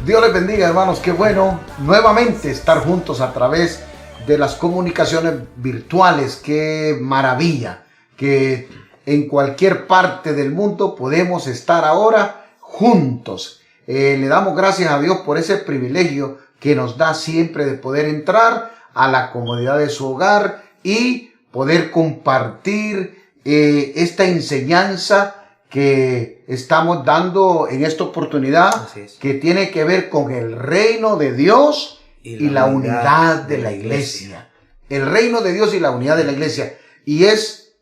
Dios les bendiga, hermanos. Qué bueno nuevamente estar juntos a través de las comunicaciones virtuales. Qué maravilla que en cualquier parte del mundo podemos estar ahora juntos. Le damos gracias a Dios por ese privilegio que nos da siempre de poder entrar a la comodidad de su hogar y poder compartir esta enseñanza que estamos dando en esta oportunidad, que tiene que ver con el reino de Dios y la unidad de la iglesia. El reino de Dios y la unidad de la iglesia. Y es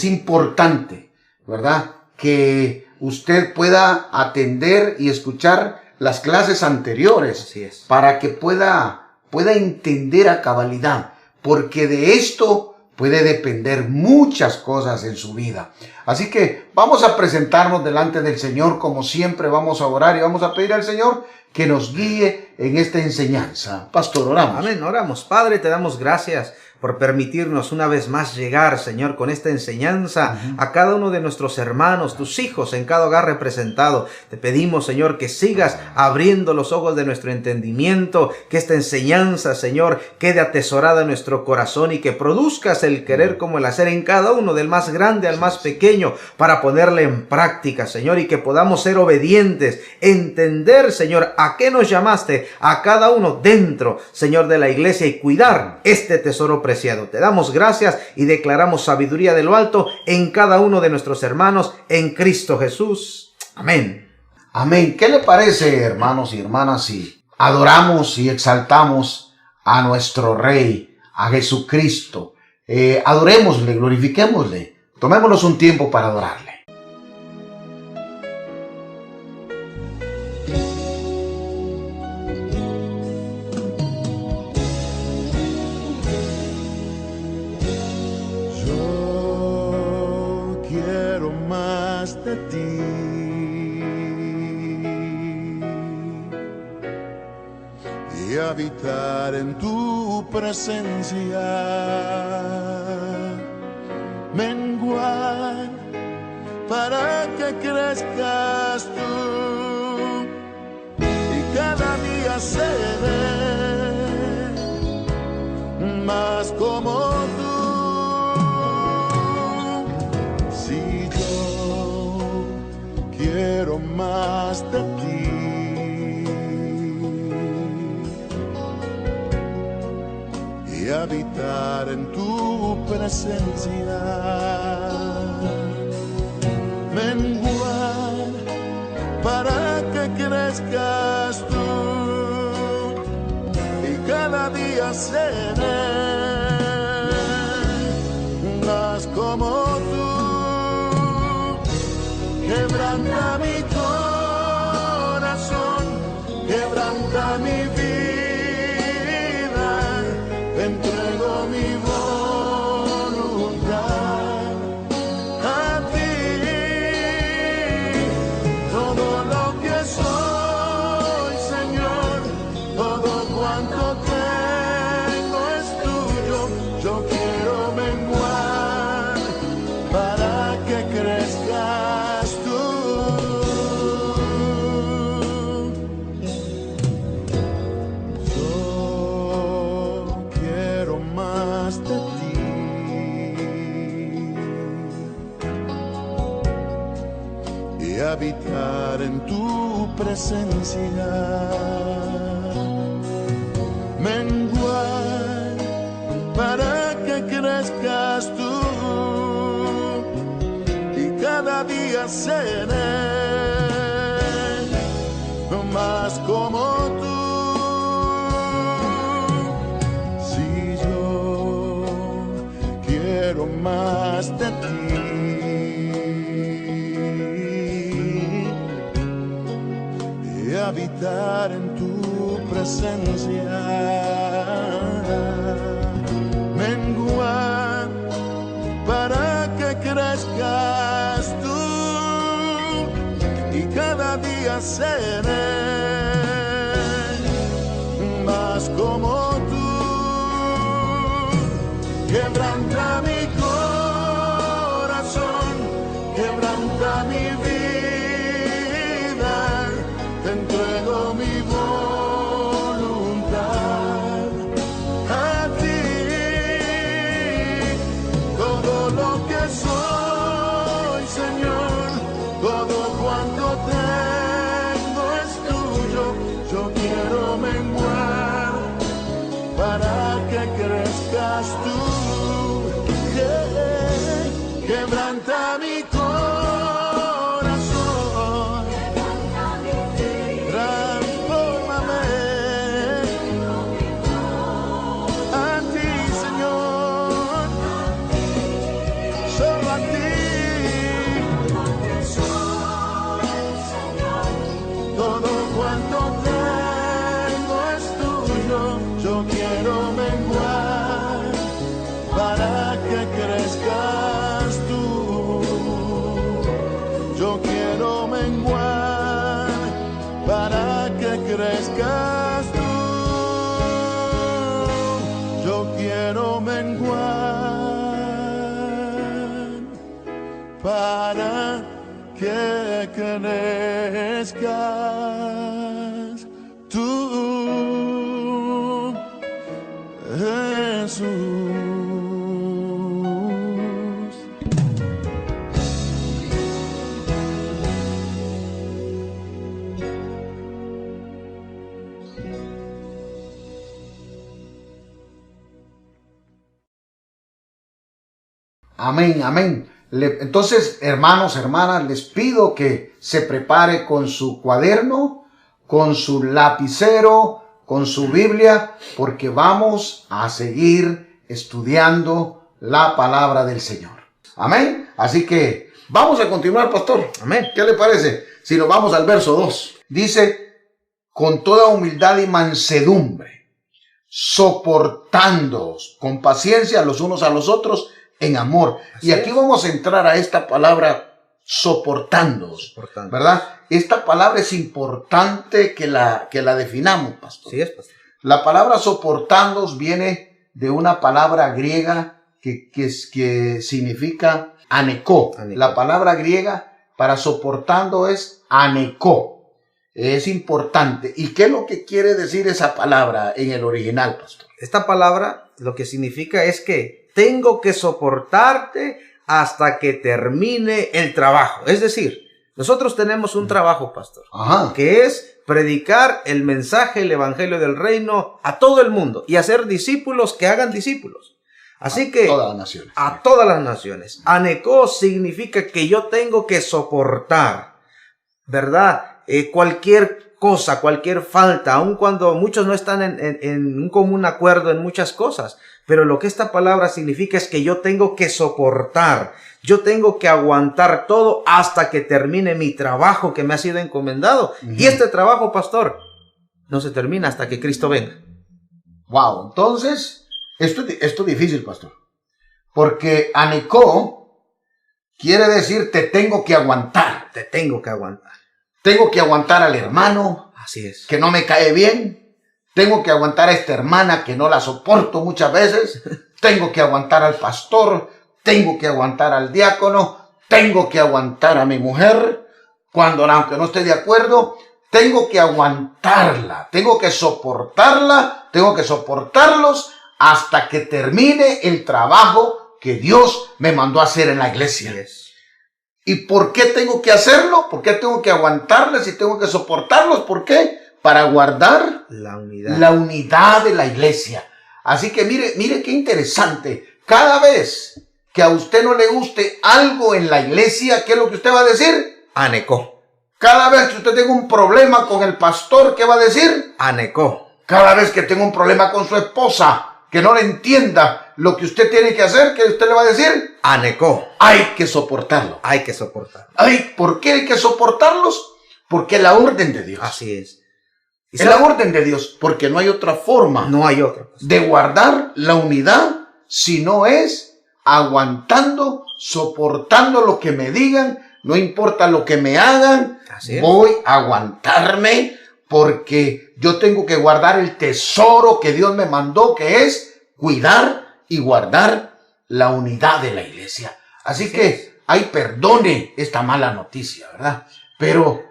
importante, ¿verdad?, que usted pueda atender y escuchar las clases anteriores para que pueda entender a cabalidad, porque de esto puede depender muchas cosas en su vida. Así que vamos a presentarnos delante del Señor. Como siempre, vamos a orar y vamos a pedir al Señor que nos guíe en esta enseñanza. Pastor, oramos. Amén, oramos. Padre, te damos gracias por permitirnos una vez más llegar, Señor, con esta enseñanza a cada uno de nuestros hermanos, tus hijos en cada hogar representado. Te pedimos, Señor, que sigas abriendo los ojos de nuestro entendimiento, que esta enseñanza, Señor, quede atesorada en nuestro corazón y que produzcas el querer como el hacer en cada uno, del más grande al más pequeño, para ponerle en práctica, Señor, y que podamos ser obedientes, entender, Señor, a qué nos llamaste a cada uno dentro, Señor, de la iglesia, y cuidar este tesoro preciado. Te damos gracias y declaramos sabiduría de lo alto en cada uno de nuestros hermanos en Cristo Jesús. Amén. Amén. ¿Qué le parece, hermanos y hermanas, si adoramos y exaltamos a nuestro Rey, a Jesucristo? Adorémosle, glorifiquémosle. Tomémonos un tiempo para adorarle. De ti y habitar en tu presencia, menguar para que crezcas tú y cada día seré más como tú. Quiero más de ti y habitar en tu presencia, menguar para que crezcas tú y cada día seré más como tú. Quebranta mi corazón, quebranta mi vida, te entrego mi voluntad a ti. Todo lo que soy, Señor, todo cuanto tengo es tuyo. Yo quiero menguar para que crezca. Habitar en tu presencia, menguar para que crezcas tú y cada día seré más como tú. Si yo quiero más de ti y habitar en tu presencia, menguar para que crezcas tú y cada día seré más como tú. Quebranta mi corazón, quebranta mi vida, te entrego mi voz. quebranta mi corazón, transfórmame a ti, Señor, solo a ti. Todo cuanto tengo es tuyo, yo quiero menguar para que crezcas tú. Yo quiero menguar para que crezcas tú. Yo quiero menguar para que crezcas tú, Jesús. Amén, amén. Entonces, hermanos, hermanas, les pido que se prepare con su cuaderno, con su lapicero, con su Biblia, porque vamos a seguir estudiando la palabra del Señor. Amén. Así que vamos a continuar, pastor. Amén. ¿Qué le parece? Si nos vamos al verso 2. Dice, con toda humildad y mansedumbre, soportándoos con paciencia los unos a los otros en amor. Así y aquí es. vamos a entrar a esta palabra soportándoos, Soportando. ¿verdad? Esta palabra es importante que la definamos, pastor. Sí es, pastor. La palabra soportándoos viene de una palabra griega que significa anekó. Anekó. La palabra griega para soportando es anekó. Es importante. ¿Y qué es lo que quiere decir esa palabra en el original, pastor? Esta palabra lo que significa es que tengo que soportarte hasta que termine el trabajo. Es decir, nosotros tenemos un trabajo, pastor, Ajá. que es predicar el mensaje, el evangelio del reino a todo el mundo y hacer discípulos que hagan discípulos. Así que Todas las naciones. a todas las naciones. Anekó significa que yo tengo que soportar, ¿verdad? Cualquier cosa, cualquier falta, aun cuando muchos no están en un común acuerdo en muchas cosas. Pero lo que esta palabra significa es que yo tengo que soportar, yo tengo que aguantar todo hasta que termine mi trabajo que me ha sido encomendado. Ujú. Y este trabajo, pastor, no se termina hasta que Cristo venga. Wow. Entonces, esto es difícil, pastor. Porque anekó quiere decir te tengo que aguantar. Te tengo que aguantar. Tengo que aguantar al hermano Así es. que no me cae bien. Tengo que aguantar a esta hermana que no la soporto muchas veces. Tengo que aguantar al pastor. Tengo que aguantar al diácono. Tengo que aguantar a mi mujer. Aunque no esté de acuerdo, tengo que aguantarla. Tengo que soportarla. Tengo que soportarlos hasta que termine el trabajo que Dios me mandó a hacer en la iglesia. Así es. ¿Y por qué tengo que hacerlo? ¿Por qué tengo que aguantarles y tengo que soportarlos? ¿Por qué? Para guardar La unidad. la unidad de la iglesia. Así que mire qué interesante. Cada vez que a usted no le guste algo en la iglesia, ¿qué es lo que usted va a decir? Anekó. Cada vez que usted tenga un problema con el pastor, ¿qué va a decir? Anekó. Cada vez que tenga un problema con su esposa, que no le entienda lo que usted tiene que hacer, ¿qué usted le va a decir? Anekó. Hay que soportarlo. Hay que soportar. ¿Por qué hay que soportarlos? Porque es la orden de Dios. Así es. ¿Y Es la orden de Dios, porque no hay otra forma No hay otra cosa. de guardar la unidad si no es aguantando, soportando lo que me digan, no importa lo que me hagan, Así es. voy a aguantarme porque yo tengo que guardar el tesoro que Dios me mandó, que es cuidar y guardar la unidad de la iglesia. Así que, ay, perdone esta mala noticia, ¿verdad? Pero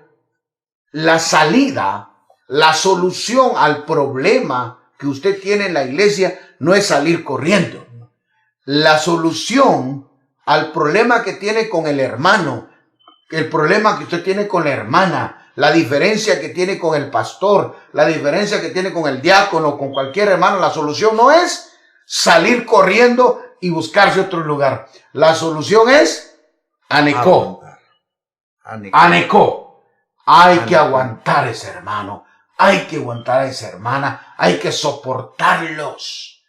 la salida, la solución al problema que usted tiene en la iglesia no es salir corriendo. La solución al problema que tiene con el hermano, el problema que usted tiene con la hermana, la diferencia que tiene con el pastor, la diferencia que tiene con el diácono, con cualquier hermano, la solución no es salir corriendo y buscarse otro lugar. La solución es anecó. Anecó. Hay que aguantar a ese hermano. Hay que aguantar a esa hermana. Hay que soportarlos.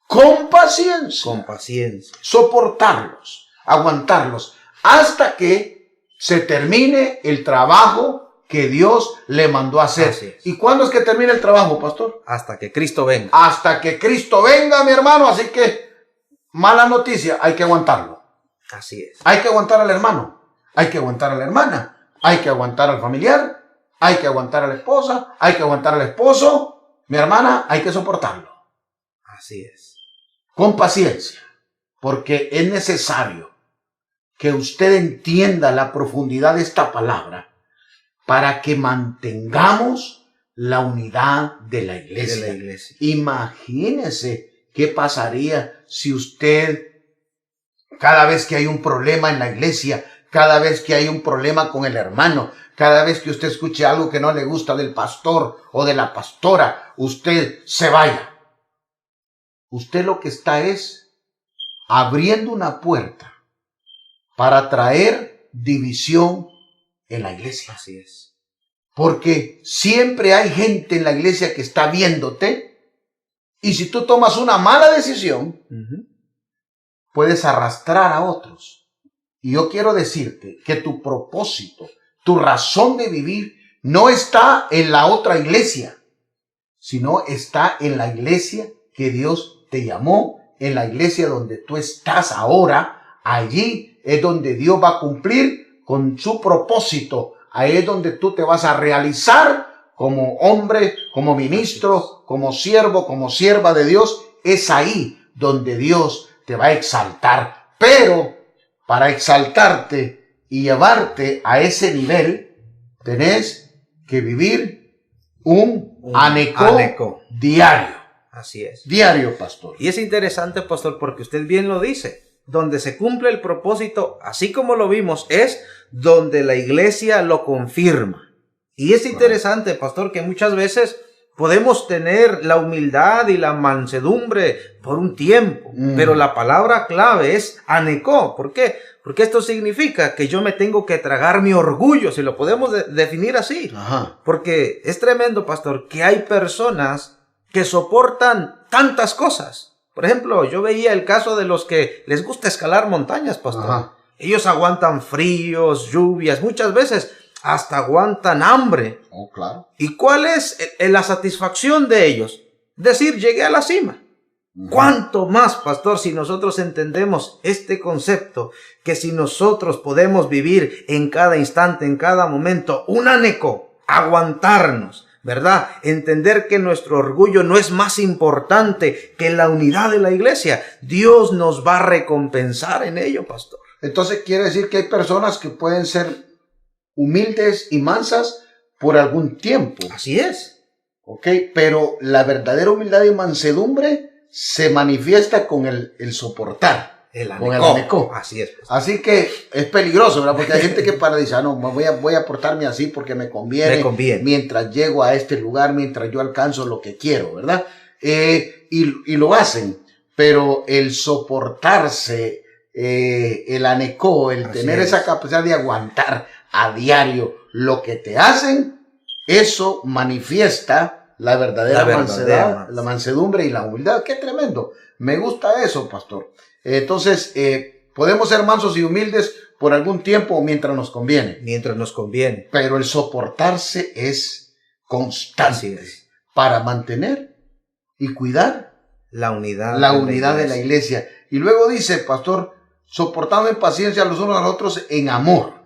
Con paciencia. Con paciencia. Soportarlos. Aguantarlos. Hasta que se termine el trabajo que Dios le mandó a hacer. ¿Y cuándo es que termina el trabajo, pastor? Hasta que Cristo venga. Hasta que Cristo venga, mi hermano. Así que, mala noticia, hay que aguantarlo. Así es. Hay que aguantar al hermano. Hay que aguantar a la hermana. Hay que aguantar al familiar. Hay que aguantar a la esposa. Hay que aguantar al esposo. Mi hermana, hay que soportarlo. Así es. Con paciencia. Porque es necesario que usted entienda la profundidad de esta palabra para que mantengamos la unidad de la iglesia. Imagínese qué pasaría si usted, cada vez que hay un problema en la iglesia, cada vez que hay un problema con el hermano, cada vez que usted escuche algo que no le gusta del pastor o de la pastora, usted se vaya. Usted lo que está es abriendo una puerta para traer división en la iglesia. Así es. Porque siempre hay gente en la iglesia que está viéndote, y si tú tomas una mala decisión, puedes arrastrar a otros. Y yo quiero decirte que tu propósito, tu razón de vivir, no está en la otra iglesia, sino está en la iglesia que Dios te llamó, en la iglesia donde tú estás ahora. Allí es donde Dios va a cumplir con su propósito. Ahí es donde tú te vas a realizar como hombre, como ministro, como siervo, como sierva de Dios. Es ahí donde Dios te va a exaltar. Pero para exaltarte y llevarte a ese nivel, tenés que vivir un anecó diario. Así es. Diario, pastor. Y es interesante, pastor, porque usted bien lo dice. Donde se cumple el propósito, así como lo vimos, es donde la iglesia lo confirma. Y es interesante, pastor, que muchas veces podemos tener la humildad y la mansedumbre por un tiempo, pero la palabra clave es anecó. ¿Por qué? Porque esto significa que yo me tengo que tragar mi orgullo, si lo podemos definir así. Ajá. Porque es tremendo, pastor, que hay personas que soportan tantas cosas. Por ejemplo, yo veía el caso de los que les gusta escalar montañas, pastor. Ajá. Ellos aguantan fríos, lluvias, muchas veces hasta aguantan hambre. Oh, claro. ¿Y cuál es la satisfacción de ellos? Decir, llegué a la cima. ¿Cuánto más, pastor, si nosotros entendemos este concepto, que si nosotros podemos vivir en cada instante, en cada momento, un anecó, aguantarnos, ¿verdad? Entender que nuestro orgullo no es más importante que la unidad de la iglesia. Dios nos va a recompensar en ello, pastor. Entonces quiere decir que hay personas que pueden ser humildes y mansas por algún tiempo. Así es. ¿Ok? Pero la verdadera humildad y mansedumbre se manifiesta con el soportar. Con el anecó. Así es. Así que es peligroso, ¿verdad? Porque hay gente que dice, no, voy a portarme así porque me conviene. Mientras llego a este lugar, mientras yo alcanzo lo que quiero, ¿verdad? Y lo hacen. Pero el soportarse, el anecó, el tener esa capacidad de aguantar a diario lo que te hacen, eso manifiesta la verdadera mansedumbre y la humildad. ¡Qué tremendo! Me gusta eso, pastor. Entonces, podemos ser mansos y humildes por algún tiempo mientras nos conviene. Mientras nos conviene. Pero el soportarse es constante para mantener y cuidar la unidad de la iglesia. Y luego dice, pastor, soportando en paciencia los unos a los otros en amor,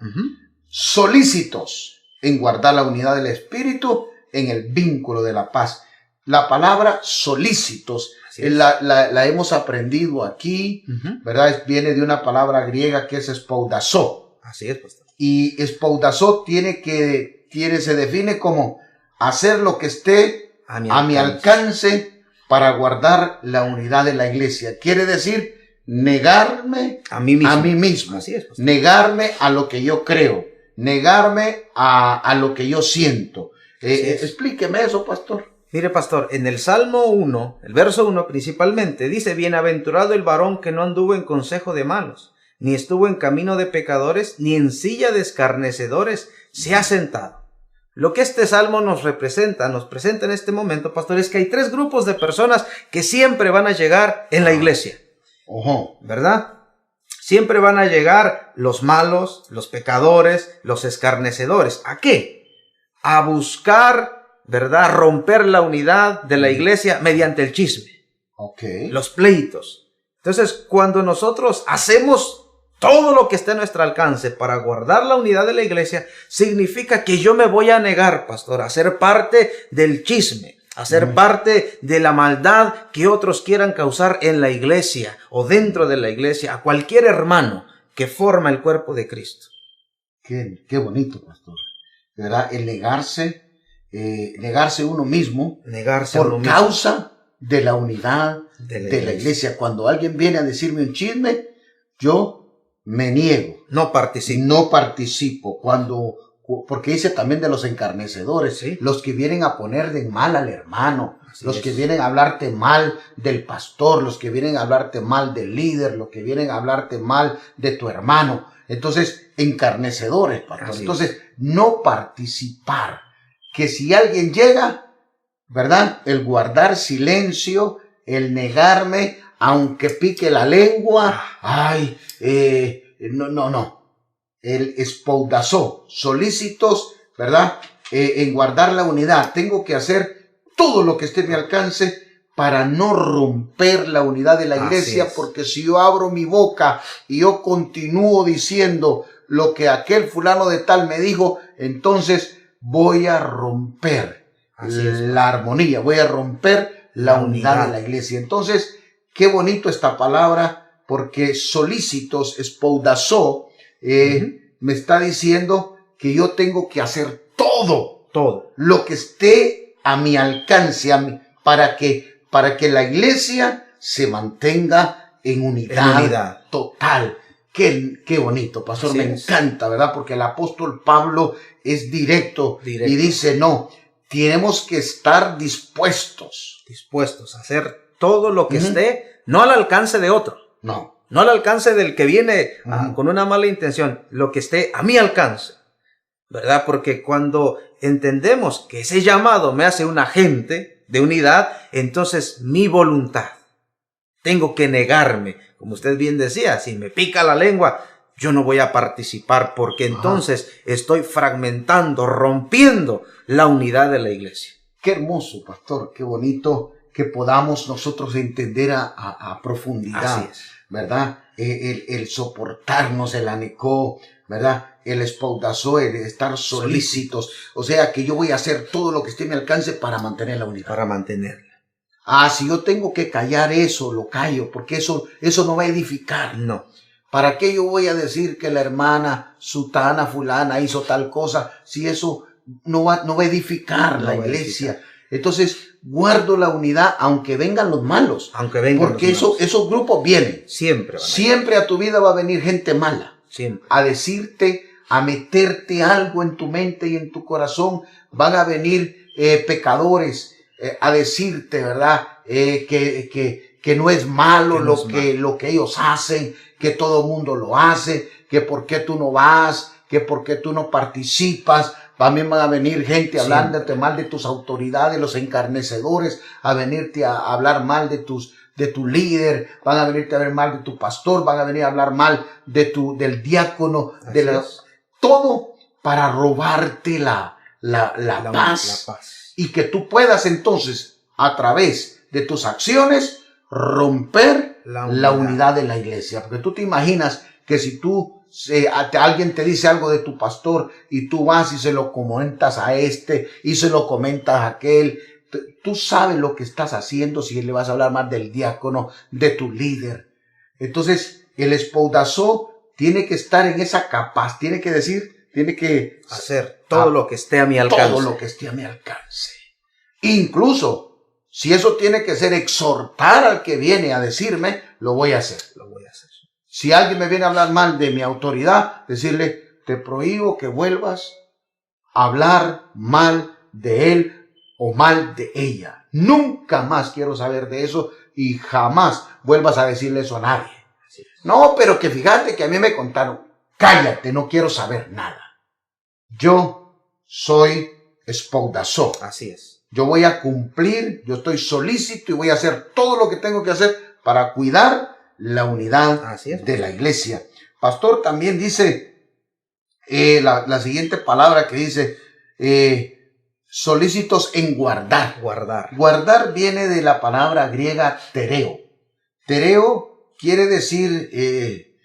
solícitos en guardar la unidad del espíritu en el vínculo de la paz. La palabra solícitos la hemos aprendido aquí, ¿verdad? Viene de una palabra griega que es espoudazó. Así es, pastor. Y espoudazó se define como hacer lo que esté a mi alcance para guardar la unidad de la iglesia. Quiere decir negarme a mí mismo. Así es, pastor. Negarme a lo que yo creo, negarme a lo que yo siento. Explíqueme eso, pastor. Mire, pastor, en el Salmo 1, el verso 1 principalmente, dice: bienaventurado el varón que no anduvo en consejo de malos, ni estuvo en camino de pecadores, ni en silla de escarnecedores se ha sentado. Lo que este salmo nos presenta en este momento, pastor, es que hay tres grupos de personas que siempre van a llegar en la iglesia. Ojo. ¿Verdad? Siempre van a llegar los malos, los pecadores, los escarnecedores. ¿A qué? A buscar, ¿verdad?, romper la unidad de la iglesia mediante el chisme. Ok. Los pleitos. Entonces, cuando nosotros hacemos todo lo que esté a nuestro alcance para guardar la unidad de la iglesia, significa que yo me voy a negar, pastor, a ser parte del chisme, a ser parte de la maldad que otros quieran causar en la iglesia o dentro de la iglesia, a cualquier hermano que forma el cuerpo de Cristo. Qué bonito, pastor. ¿Verdad? El negarse uno mismo por causa de la unidad de la iglesia. Cuando alguien viene a decirme un chisme, yo me niego. No participo. No participo. Porque dice también de los encarnecedores, ¿sí? Los que vienen a poner de mal al hermano, que vienen a hablarte mal del pastor, los que vienen a hablarte mal del líder, los que vienen a hablarte mal de tu hermano. Entonces, encarnecedores, pastor. Entonces, no participar. Que si alguien llega, ¿verdad? El guardar silencio, el negarme, aunque pique la lengua, no. El espoudazó, solícitos, ¿verdad? En guardar la unidad. Tengo que hacer todo lo que esté en mi alcance para no romper la unidad de la iglesia, porque si yo abro mi boca y yo continúo diciendo lo que aquel fulano de tal me dijo, entonces voy a romper la armonía, voy a romper la unidad de la iglesia. Entonces, qué bonito esta palabra, porque solícitos, espoudazó, me está diciendo que yo tengo que hacer todo lo que esté a mi alcance, para que la iglesia se mantenga en unidad total. Qué bonito, pastor, me encanta, ¿verdad? Porque el apóstol Pablo es directo. Y dice, no, tenemos que estar dispuestos a hacer todo lo que esté, no al alcance de otro. No al alcance del que viene con una mala intención, lo que esté a mi alcance, ¿verdad? Porque cuando entendemos que ese llamado me hace un agente de unidad, entonces mi voluntad, tengo que negarme. Como usted bien decía, si me pica la lengua, yo no voy a participar, porque entonces estoy fragmentando, rompiendo la unidad de la iglesia. Qué hermoso, pastor, qué bonito que podamos nosotros entender a profundidad. Así es. ¿Verdad? El soportarnos, el anecó, ¿verdad? El espoudazó, el estar solícitos. O sea, que yo voy a hacer todo lo que esté en mi alcance para mantener la unidad. Para mantenerla. Si yo tengo que callar eso, lo callo, porque eso no va a edificar. No. ¿Para qué yo voy a decir que la hermana sutana, fulana hizo tal cosa, si eso no va a edificar la iglesia? Entonces, guardo la unidad aunque vengan los malos. Porque esos grupos vienen. Siempre a tu vida va a venir gente mala. Siempre. A decirte, a meterte algo en tu mente y en tu corazón. Van a venir pecadores a decirte, ¿verdad? Que no es malo lo que ellos hacen, que todo mundo lo hace, que por qué tú no vas, que por qué tú no participas. También van a venir gente hablándote mal de tus autoridades, los encarnecedores, a venirte a hablar mal de tu líder, van a venirte a hablar mal de tu pastor, van a venir a hablar mal del diácono, todo para robarte la paz. Y que tú puedas entonces, a través de tus acciones, romper la unidad de la iglesia. Porque tú te imaginas que si alguien te dice algo de tu pastor y tú vas y se lo comentas a y se lo comentas a aquel, tú sabes lo que estás haciendo si le vas a hablar más del diácono, de tu líder. Entonces, el espoudazó tiene que estar en esa capacidad, tiene que hacer todo lo que esté a mi alcance. Todo lo que esté a mi alcance. Incluso, si eso tiene que ser exhortar al que viene a decirme, lo voy a hacer. Si alguien me viene a hablar mal de mi autoridad, decirle, te prohíbo que vuelvas a hablar mal de él o mal de ella. Nunca más quiero saber de eso y jamás vuelvas a decirle eso a nadie. No, pero que fíjate que a mí me contaron. Cállate, no quiero saber nada. Yo soy espoudazó. Así es. Yo voy a cumplir, yo estoy solícito y voy a hacer todo lo que tengo que hacer para cuidar la unidad de la iglesia. Pastor, también dice la siguiente palabra que dice, solícitos en guardar. Guardar viene de la palabra griega tereo. Tereo quiere decir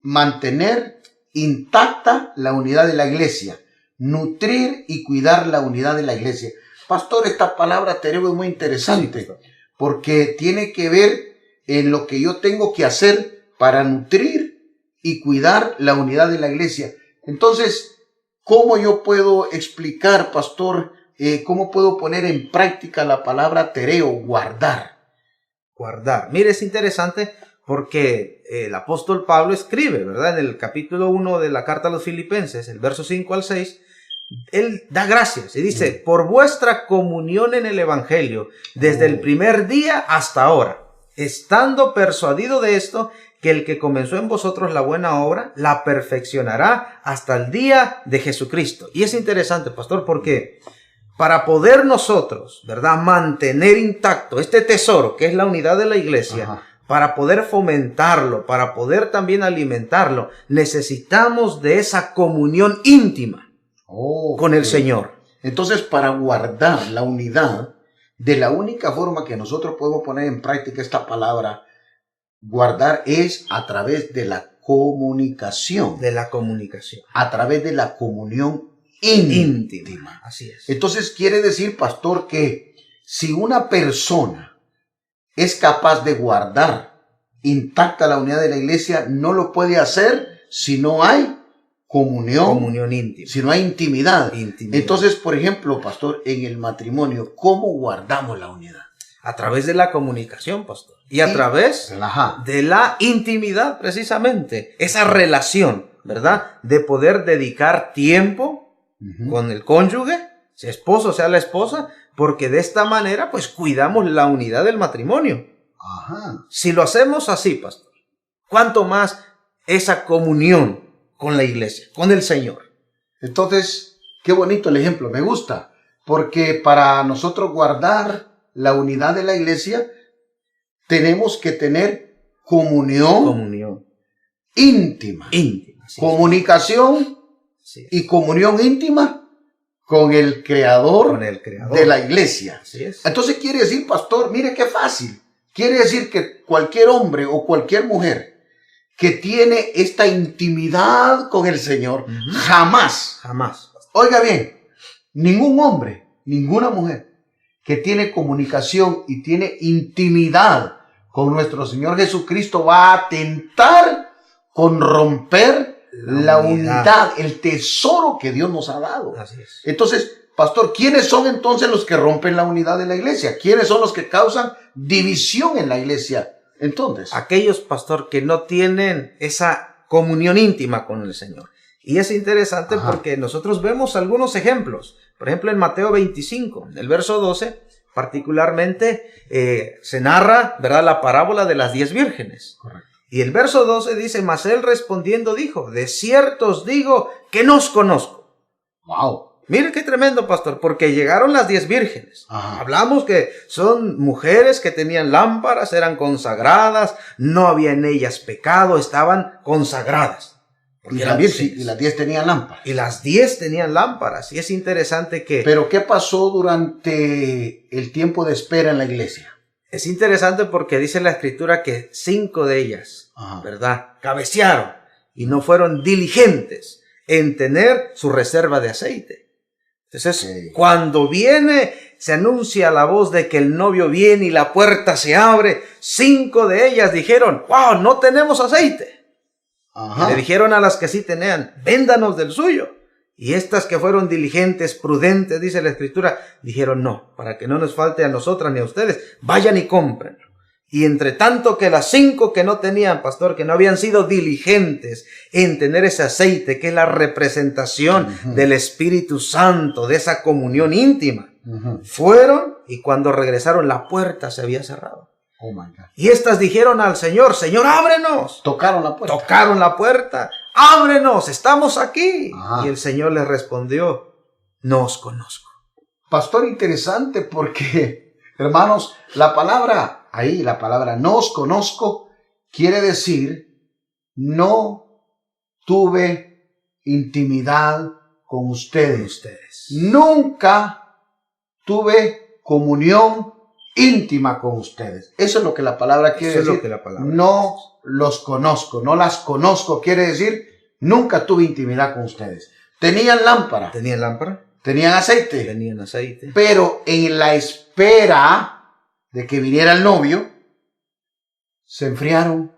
mantener intacta la unidad de la iglesia, nutrir y cuidar la unidad de la iglesia. Pastor, esta palabra tereo es muy interesante porque tiene que ver en lo que yo tengo que hacer para nutrir y cuidar la unidad de la iglesia. Entonces, ¿cómo yo puedo explicar, pastor, cómo puedo poner en práctica la palabra tereo, guardar? Guardar. Mire, es interesante porque el apóstol Pablo escribe, ¿verdad? En el capítulo 1 de la carta a los Filipenses, el verso 5 al 6, él da gracias y dice, por vuestra comunión en el evangelio, desde el primer día hasta ahora, estando persuadido de esto, que el que comenzó en vosotros la buena obra, la perfeccionará hasta el día de Jesucristo. Y es interesante, pastor, porque para poder nosotros, ¿verdad?, mantener intacto este tesoro que es la unidad de la iglesia, para poder fomentarlo, para poder también alimentarlo, necesitamos de esa comunión íntima con el Señor. Entonces, para guardar la unidad, de la única forma que nosotros podemos poner en práctica esta palabra, guardar, es a través de la comunicación. De la comunicación. A través de la comunión íntima. Así es. Entonces quiere decir, pastor, que si una persona es capaz de guardar intacta la unidad de la iglesia, no lo puede hacer si no hay comunión íntima. Si no hay intimidad. Entonces, por ejemplo, pastor, en el matrimonio, ¿cómo guardamos la unidad? A través de la comunicación, pastor. Y a través de la intimidad, precisamente. Esa relación, ¿verdad? De poder dedicar tiempo con el cónyuge, sea esposo, sea la esposa, porque de esta manera, pues, cuidamos la unidad del matrimonio. Si lo hacemos así, pastor, ¿cuánto más esa comunión con la iglesia, con el Señor? Entonces, qué bonito el ejemplo, me gusta, porque para nosotros guardar la unidad de la iglesia, tenemos que tener comunión íntima. Comunicación y comunión íntima con el creador de la iglesia. Entonces quiere decir, pastor, mire qué fácil. Quiere decir que cualquier hombre o cualquier mujer que tiene esta intimidad con el Señor, jamás, oiga bien, ningún hombre, ninguna mujer que tiene comunicación y tiene intimidad con nuestro Señor Jesucristo va a tentar con romper la unidad, el tesoro que Dios nos ha dado. Así es. Entonces, pastor, ¿quiénes son entonces los que rompen la unidad de la iglesia? ¿Quiénes son los que causan división en la iglesia? Entonces, aquellos, pastor, que no tienen esa comunión íntima con el Señor. Y es interesante porque nosotros vemos algunos ejemplos. Por ejemplo, en Mateo 25, el verso 12, particularmente se narra, ¿verdad?, la parábola de las 10 vírgenes. Correcto. Y el verso 12 dice, mas él respondiendo dijo, de cierto os digo que no os conozco. ¡Wow! Mire qué tremendo, pastor, porque llegaron las 10 vírgenes. Hablamos que son mujeres que tenían lámparas, eran consagradas, no había en ellas pecado, estaban consagradas. Y las 10 tenían lámparas. Y las 10 tenían lámparas. Y es interesante que... Pero ¿qué pasó durante el tiempo de espera en la iglesia? Es interesante porque dice la escritura que 5 de ellas, ¿verdad?, cabecearon y no fueron diligentes en tener su reserva de aceite. Entonces, cuando se anuncia la voz de que el novio viene y la puerta se abre, 5 de ellas dijeron, wow, no tenemos aceite. Y le dijeron a las que sí tenían, véndanos del suyo. Y estas que fueron diligentes, prudentes, dice la escritura, dijeron, no, para que no nos falte a nosotras ni a ustedes, vayan y compren. Y entre tanto que las 5 que no tenían, pastor, que no habían sido diligentes en tener ese aceite, que es la representación del Espíritu Santo, de esa comunión íntima, Fueron y cuando regresaron la puerta se había cerrado. Oh my God. Y estas dijeron al Señor, Señor, ábrenos. Tocaron la puerta. Tocaron la puerta. Ábrenos, estamos aquí. Ajá. Y el Señor les respondió, no os conozco. Pastor, interesante porque, hermanos, la palabra no os conozco, quiere decir, no tuve intimidad con ustedes. Nunca tuve comunión íntima con ustedes. Eso es lo que la palabra quiere decir. No los conozco, no las conozco, quiere decir, nunca tuve intimidad con ustedes. ¿Tenían lámpara? ¿Tenían lámpara? ¿Tenían aceite? Tenían aceite. Pero en la espera de que viniera el novio, se enfriaron,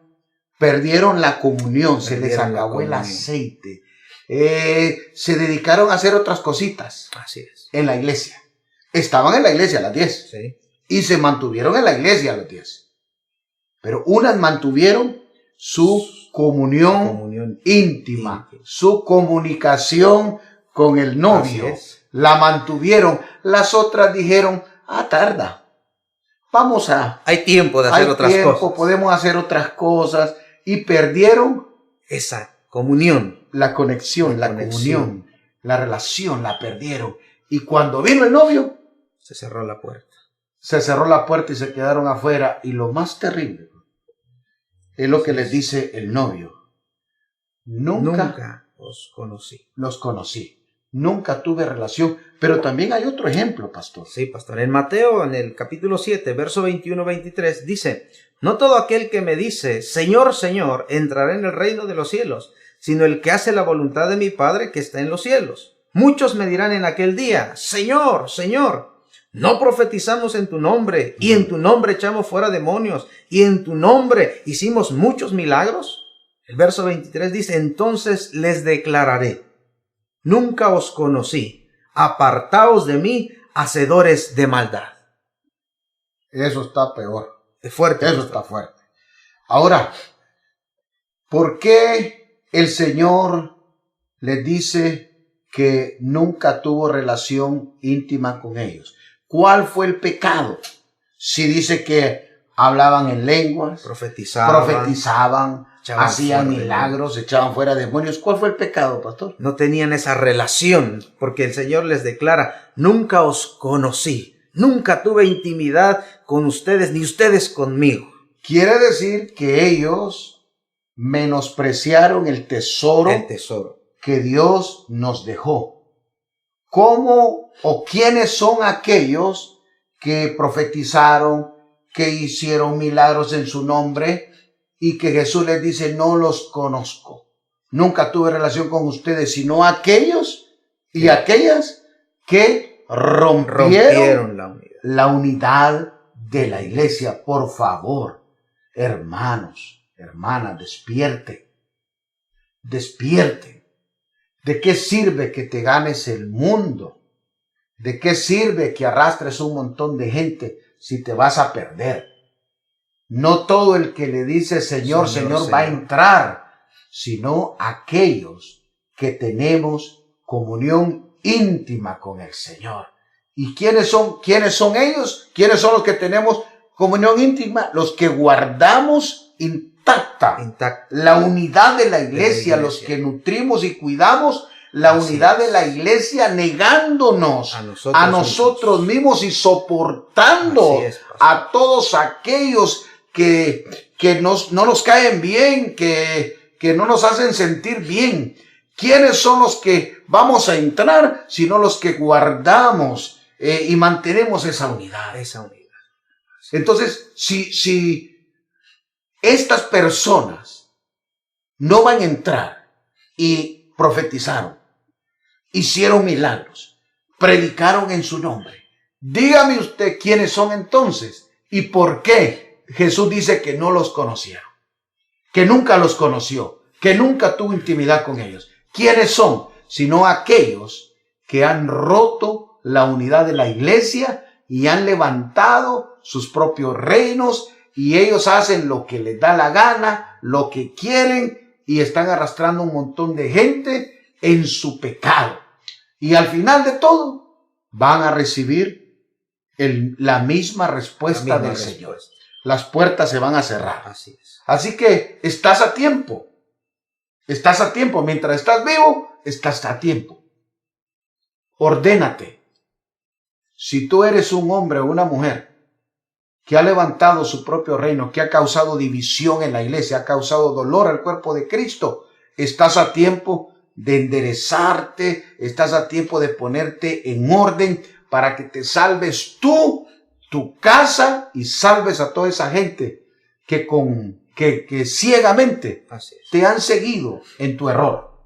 perdieron la comunión, se les acabó el aceite. Se dedicaron a hacer otras cositas. Así es. En la iglesia. Estaban en la iglesia a las 10. Sí. Y se mantuvieron en la iglesia a las 10. Pero unas mantuvieron su comunión íntima, su comunicación con el novio. La mantuvieron. Las otras dijeron, tarda. Hay tiempo de hacer otras cosas. Podemos hacer otras cosas. Y perdieron esa comunión. La conexión, la comunión, la relación, la perdieron. Y cuando vino el novio, se cerró la puerta. Se cerró la puerta y se quedaron afuera. Y lo más terrible es lo que les dice el novio. Nunca los conocí. Nunca tuve relación. Pero también hay otro ejemplo, pastor. Sí, pastor. En Mateo, en el capítulo 7, verso 21-23, dice, no todo aquel que me dice, Señor, Señor, entrará en el reino de los cielos, sino el que hace la voluntad de mi Padre que está en los cielos. Muchos me dirán en aquel día, Señor, Señor, ¿no profetizamos en tu nombre? Y en tu nombre echamos fuera demonios. Y en tu nombre hicimos muchos milagros. El verso 23 dice, entonces les declararé, nunca os conocí, apartaos de mí, hacedores de maldad. Eso está peor. Es fuerte. Eso está fuerte. Ahora, ¿por qué el Señor les dice que nunca tuvo relación íntima con ellos? ¿Cuál fue el pecado? Si dice que hablaban en lenguas, profetizaban, hacían milagros, echaban fuera demonios. ¿Cuál fue el pecado, pastor? No tenían esa relación, porque el Señor les declara, nunca os conocí, nunca tuve intimidad con ustedes, ni ustedes conmigo. Quiere decir que ellos menospreciaron el tesoro que Dios nos dejó. ¿Cómo o quiénes son aquellos que profetizaron, que hicieron milagros en su nombre y que Jesús les dice, no los conozco? Nunca tuve relación con ustedes, sino aquellos y aquellas que rompieron la unidad de la iglesia. Por favor, hermanos, hermanas, despierten. ¿De qué sirve que te ganes el mundo? ¿De qué sirve que arrastres un montón de gente si te vas a perder? No todo el que le dice Señor, Señor va a entrar, sino aquellos que tenemos comunión íntima con el Señor. ¿Y quiénes son ellos? ¿Quiénes son los que tenemos comunión íntima? Los que guardamos intacta la unidad de la iglesia, los que nutrimos y cuidamos la unidad de la iglesia, negándonos a nosotros mismos y soportando a todos aquellos que no nos caen bien, que no nos hacen sentir bien. ¿Quiénes son los que vamos a entrar? Sino los que guardamos y mantenemos esa unidad. Entonces, si estas personas no van a entrar y profetizaron, hicieron milagros, predicaron en su nombre, dígame usted quiénes son entonces y por qué Jesús dice que no los conocieron, que nunca los conoció, que nunca tuvo intimidad con ellos. ¿Quiénes son? Sino aquellos que han roto la unidad de la iglesia y han levantado sus propios reinos y ellos hacen lo que les da la gana, lo que quieren y están arrastrando un montón de gente en su pecado. Y al final de todo, van a recibir la misma respuesta del Señor. Las puertas se van a cerrar. Así es. Así que estás a tiempo. Estás a tiempo. Mientras estás vivo, estás a tiempo. Ordénate. Si tú eres un hombre o una mujer que ha levantado su propio reino, que ha causado división en la iglesia, ha causado dolor al cuerpo de Cristo, estás a tiempo de enderezarte, estás a tiempo de ponerte en orden para que te salves tú, tu casa, y salves a toda esa gente que ciegamente te han seguido en tu error.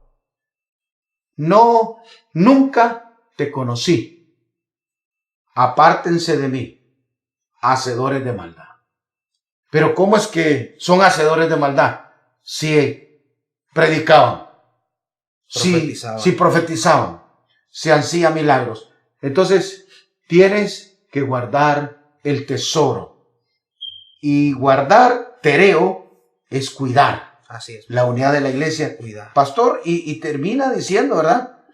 No, nunca te conocí. Apártense de mí, hacedores de maldad. Pero ¿cómo es que son hacedores de maldad? Si predicaban, si profetizaban, si hacían milagros. Entonces tienes que guardar el tesoro. Y guardar, tereo, es cuidar. Así es. La unidad de la iglesia. Cuidar. Pastor, y termina diciendo, ¿verdad?,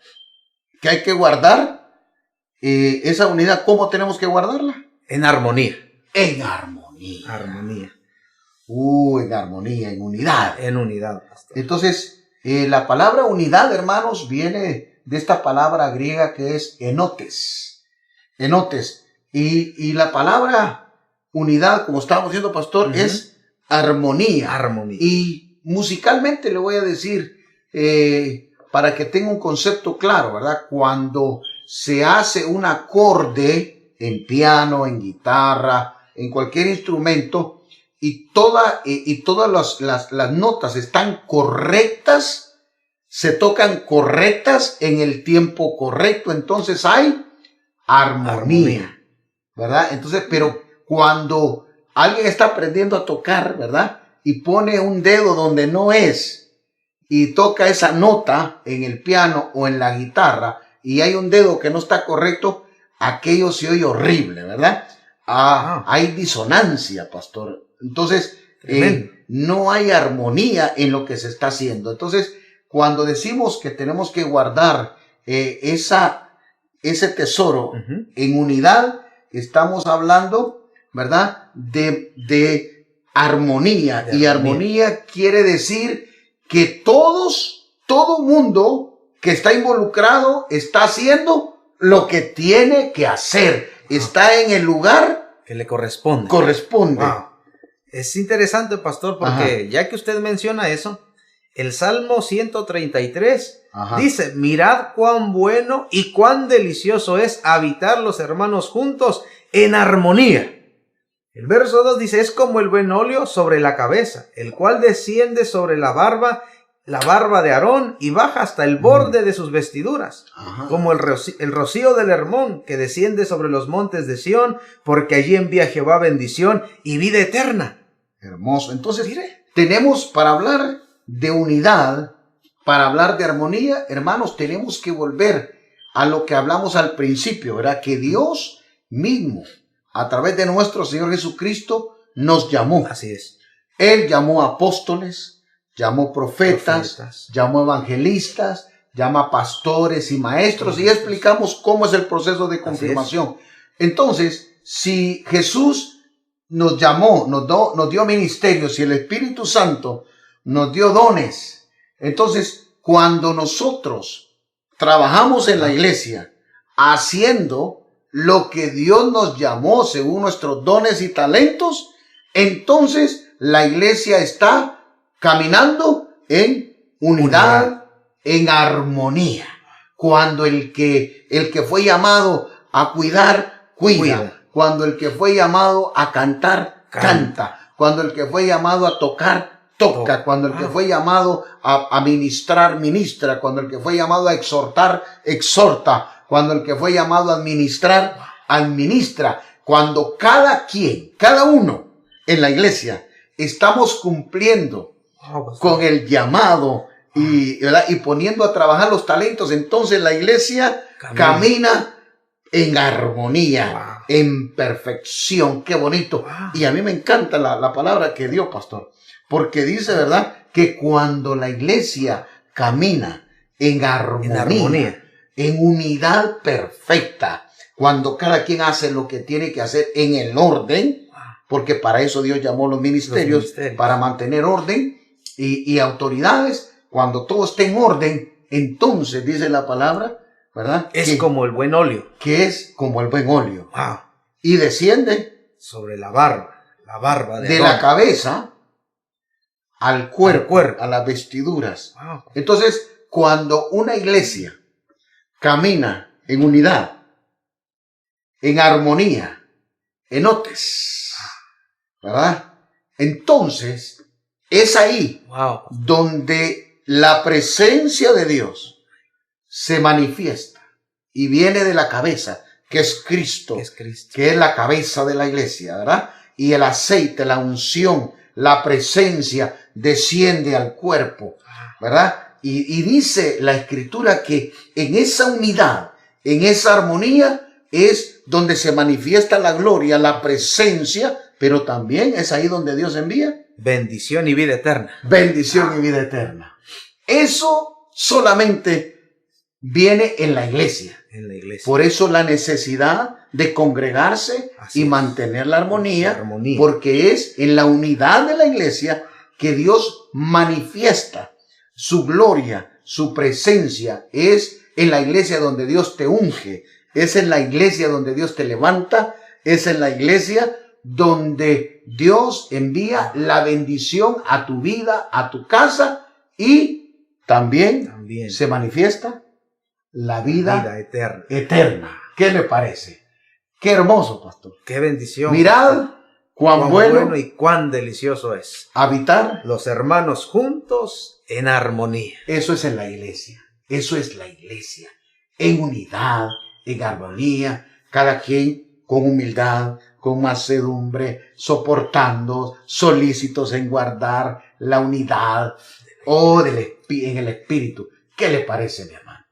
que hay que guardar esa unidad. ¿Cómo tenemos que guardarla? En armonía. En armonía. Armonía. En armonía, en unidad. En unidad, pastor. Entonces, la palabra unidad, hermanos, viene de esta palabra griega que es enotes. Enotes. Y la palabra unidad, como estábamos diciendo, pastor, es armonía. Armonía. Y musicalmente le voy a decir, para que tenga un concepto claro, ¿verdad? Cuando se hace un acorde en piano, en guitarra, en cualquier instrumento, y todas las notas están correctas, se tocan correctas en el tiempo correcto, entonces hay armonía, ¿verdad? Entonces, pero cuando alguien está aprendiendo a tocar, ¿verdad?, y pone un dedo donde no es, y toca esa nota en el piano o en la guitarra, y hay un dedo que no está correcto, aquello se oye horrible, ¿verdad? Hay disonancia, pastor. Entonces, no hay armonía en lo que se está haciendo. Entonces, cuando decimos que tenemos que guardar ese tesoro en unidad, estamos hablando, ¿verdad?, de armonía. Y armonía quiere decir que todo mundo que está involucrado está haciendo lo que tiene que hacer. Está en el lugar que le corresponde. Wow. Es interesante, pastor, porque ya que usted menciona eso, el Salmo 133 dice: mirad cuán bueno y cuán delicioso es habitar los hermanos juntos en armonía. El verso 2 dice: es como el buen óleo sobre la cabeza, el cual desciende sobre la barba de Aarón y baja hasta el borde de sus vestiduras, como el rocío del Hermón que desciende sobre los montes de Sión, porque allí envía Jehová bendición y vida eterna. Hermoso. Entonces, tenemos, para hablar de unidad, para hablar de armonía, hermanos, tenemos que volver a lo que hablamos al principio, ¿verdad? Que Dios mismo, a través de nuestro Señor Jesucristo, nos llamó. Así es. Él llamó apóstoles, llamó profetas, llamó evangelistas, llama pastores y maestros, y explicamos cómo es el proceso de confirmación. Entonces, si Jesús nos llamó, nos dio ministerios, y el Espíritu Santo nos dio dones, entonces cuando nosotros trabajamos en la iglesia haciendo lo que Dios nos llamó según nuestros dones y talentos, entonces la iglesia está caminando en unidad, en armonía. Cuando el que fue llamado a cuidar, cuida. Cuando el que fue llamado a cantar, canta. Cuando el que fue llamado a tocar, toca. Cuando el que fue llamado a ministrar, ministra. Cuando el que fue llamado a exhortar, exhorta. Cuando el que fue llamado a administrar, administra. Cuando cada uno en la iglesia estamos cumpliendo con el llamado y poniendo a trabajar los talentos, entonces la iglesia camina en armonía, en perfección. Qué bonito. Y a mí me encanta la palabra que dio, pastor, porque dice, ¿verdad?, que cuando la iglesia camina en armonía, en unidad perfecta, cuando cada quien hace lo que tiene que hacer en el orden, porque para eso Dios llamó los ministerios, para mantener orden y autoridades. Cuando todo esté en orden, entonces dice la palabra, ¿verdad? Es como el buen óleo. Que es como el buen óleo. Wow. Y desciende Sobre la barba de la cabeza al cuerpo, cuerpo, a las vestiduras. Wow. Entonces, cuando una iglesia camina en unidad, en armonía, en otes, ¿verdad? Entonces, es ahí Wow. donde la presencia de Dios se manifiesta y viene de la cabeza, que es Cristo, que es la cabeza de la iglesia, ¿verdad? Y el aceite, la unción, la presencia desciende al cuerpo, ¿verdad? Y dice la Escritura que en esa unidad, en esa armonía, es donde se manifiesta la gloria, la presencia, pero también es ahí donde Dios envía bendición y vida eterna. Bendición y vida eterna. Eso solamente viene en la iglesia. En la iglesia. Por eso la necesidad de congregarse y mantener la armonía, porque es en la unidad de la iglesia que Dios manifiesta su gloria, su presencia. Es en la iglesia donde Dios te unge, es en la iglesia donde Dios te levanta, es en la iglesia donde Dios envía la bendición a tu vida, a tu casa, y también se manifiesta la vida eterna. ¿Qué le parece? Qué hermoso, pastor. Qué bendición. Mirad cuán bueno y cuán delicioso es habitar los hermanos juntos en armonía. Eso es en la iglesia. Eso es la iglesia. En unidad, en armonía, cada quien con humildad, con mansedumbre, soportando, solícitos en guardar la unidad en el espíritu. ¿Qué le parece, mi hermano?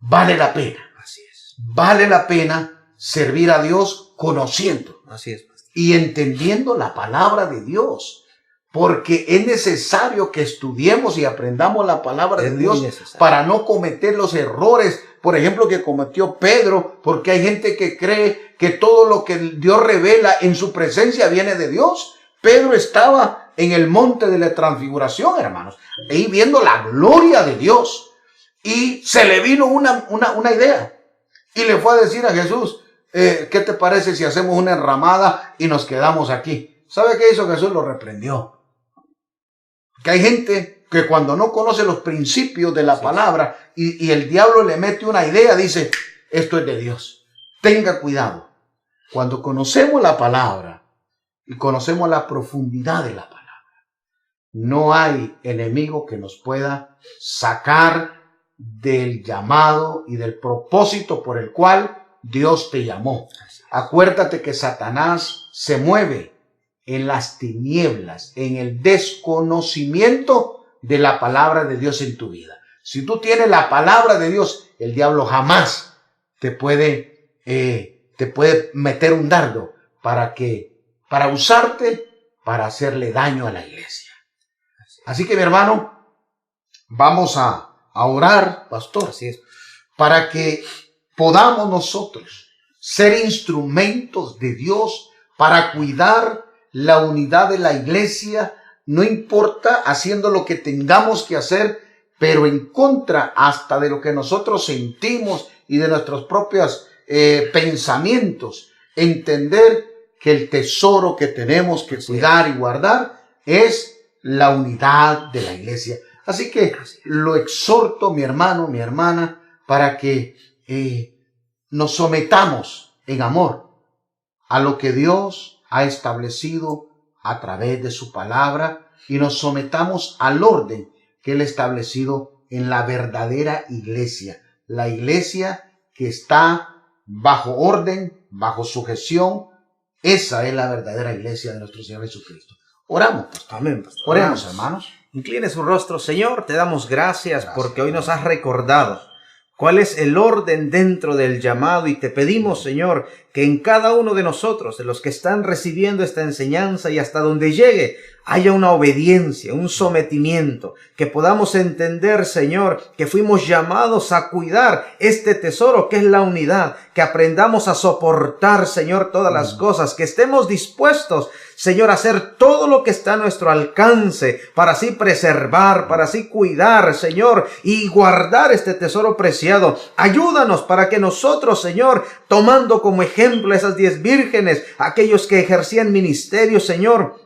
Vale la pena. Así es. Vale la pena servir a Dios conociendo. Así es, pastor. Y entendiendo la palabra de Dios. Porque es necesario que estudiemos y aprendamos la palabra de Dios para no cometer los errores, por ejemplo, que cometió Pedro, porque hay gente que cree que todo lo que Dios revela en su presencia viene de Dios. Pedro estaba en el monte de la transfiguración, hermanos, ahí viendo la gloria de Dios. Y se le vino una idea. Y le fue a decir a Jesús, ¿qué te parece si hacemos una enramada y nos quedamos aquí? ¿Sabe qué hizo Jesús? Lo reprendió. Que hay gente que cuando no conoce los principios de la palabra y el diablo le mete una idea, dice, esto es de Dios. Tenga cuidado. Cuando conocemos la palabra y conocemos la profundidad de la palabra, no hay enemigo que nos pueda sacar del llamado y del propósito por el cual Dios te llamó. Acuérdate que Satanás se mueve en las tinieblas, en el desconocimiento de la palabra de Dios en tu vida. Si tú tienes la palabra de Dios, el diablo jamás te puede meter un dardo para usarte para hacerle daño a la iglesia. Así que, mi hermano, vamos a orar, pastor. Así es. Para que podamos nosotros ser instrumentos de Dios para cuidar la unidad de la iglesia, no importa haciendo lo que tengamos que hacer, pero en contra hasta de lo que nosotros sentimos y de nuestros propios pensamientos. Entender que el tesoro que tenemos que cuidar y guardar es la unidad de la iglesia. Así que lo exhorto, mi hermano, mi hermana, para que nos sometamos en amor a lo que Dios ha establecido a través de su palabra y nos sometamos al orden que Él ha establecido en la verdadera iglesia. La iglesia que está bajo orden, bajo sujeción. Esa es la verdadera iglesia de nuestro Señor Jesucristo. Oramos, pastor. Amén, pastor. Oremos, hermanos. Incline su rostro. Señor, te damos gracias porque hoy nos has recordado cuál es el orden dentro del llamado, y te pedimos, Señor, que en cada uno de nosotros, de los que están recibiendo esta enseñanza y hasta donde llegue haya una obediencia, un sometimiento, que podamos entender, Señor, que fuimos llamados a cuidar este tesoro que es la unidad, que aprendamos a soportar, Señor, todas las cosas, que estemos dispuestos, Señor, a hacer todo lo que está a nuestro alcance para así preservar, para así cuidar, Señor, y guardar este tesoro preciado. Ayúdanos para que nosotros, Señor, tomando como ejemplo a esas 10 vírgenes, aquellos que ejercían ministerio, Señor,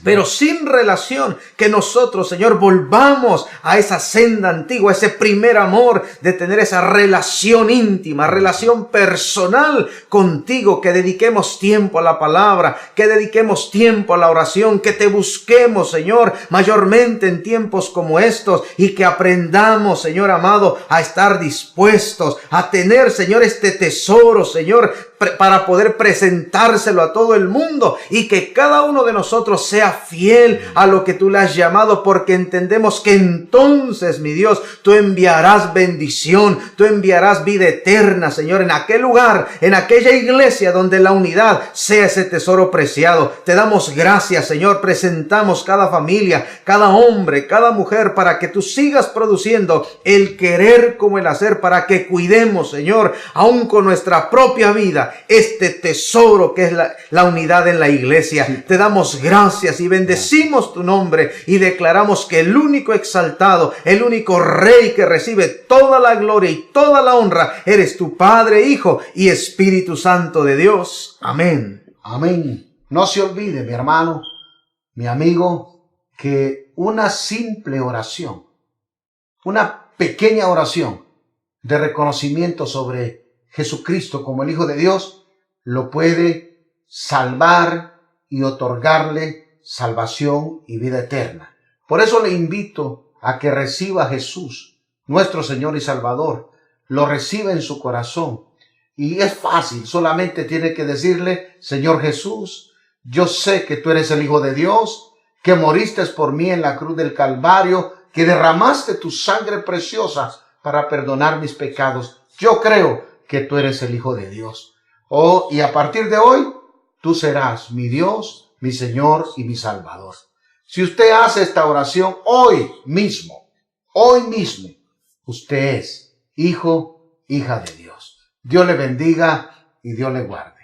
pero sin relación, que nosotros, Señor, volvamos a esa senda antigua, ese primer amor de tener esa relación íntima, relación personal contigo, que dediquemos tiempo a la palabra, que dediquemos tiempo a la oración, que te busquemos, Señor, mayormente en tiempos como estos, y que aprendamos, Señor amado, a estar dispuestos a tener, Señor, este tesoro, Señor, para poder presentárselo a todo el mundo, y que cada uno de nosotros sea fiel a lo que tú le has llamado, porque entendemos que entonces, mi Dios, tú enviarás bendición, tú enviarás vida eterna, Señor, en aquel lugar, en aquella iglesia donde la unidad sea ese tesoro preciado. Te damos gracias, Señor. Presentamos cada familia, cada hombre, cada mujer, para que tú sigas produciendo el querer como el hacer, para que cuidemos, Señor, aún con nuestra propia vida, este tesoro que es la unidad en la iglesia. Sí. Te damos gracias y bendecimos tu nombre y declaramos que el único exaltado, el único Rey que recibe toda la gloria y toda la honra, eres tu Padre, Hijo y Espíritu Santo de Dios. Amén. Amén. No se olvide, mi hermano, mi amigo, que una simple oración, una pequeña oración de reconocimiento sobre Jesucristo como el Hijo de Dios, lo puede salvar y otorgarle salvación y vida eterna. Por eso le invito a que reciba a Jesús, nuestro Señor y Salvador. Lo reciba en su corazón. Y es fácil, solamente tiene que decirle: Señor Jesús, yo sé que tú eres el Hijo de Dios, que moriste por mí en la cruz del Calvario, que derramaste tu sangre preciosa para perdonar mis pecados. Yo creo que tú eres el Hijo de Dios. Y a partir de hoy, tú serás mi Dios, mi Señor y mi Salvador. Si usted hace esta oración hoy mismo, usted es hijo, hija de Dios. Dios le bendiga y Dios le guarde.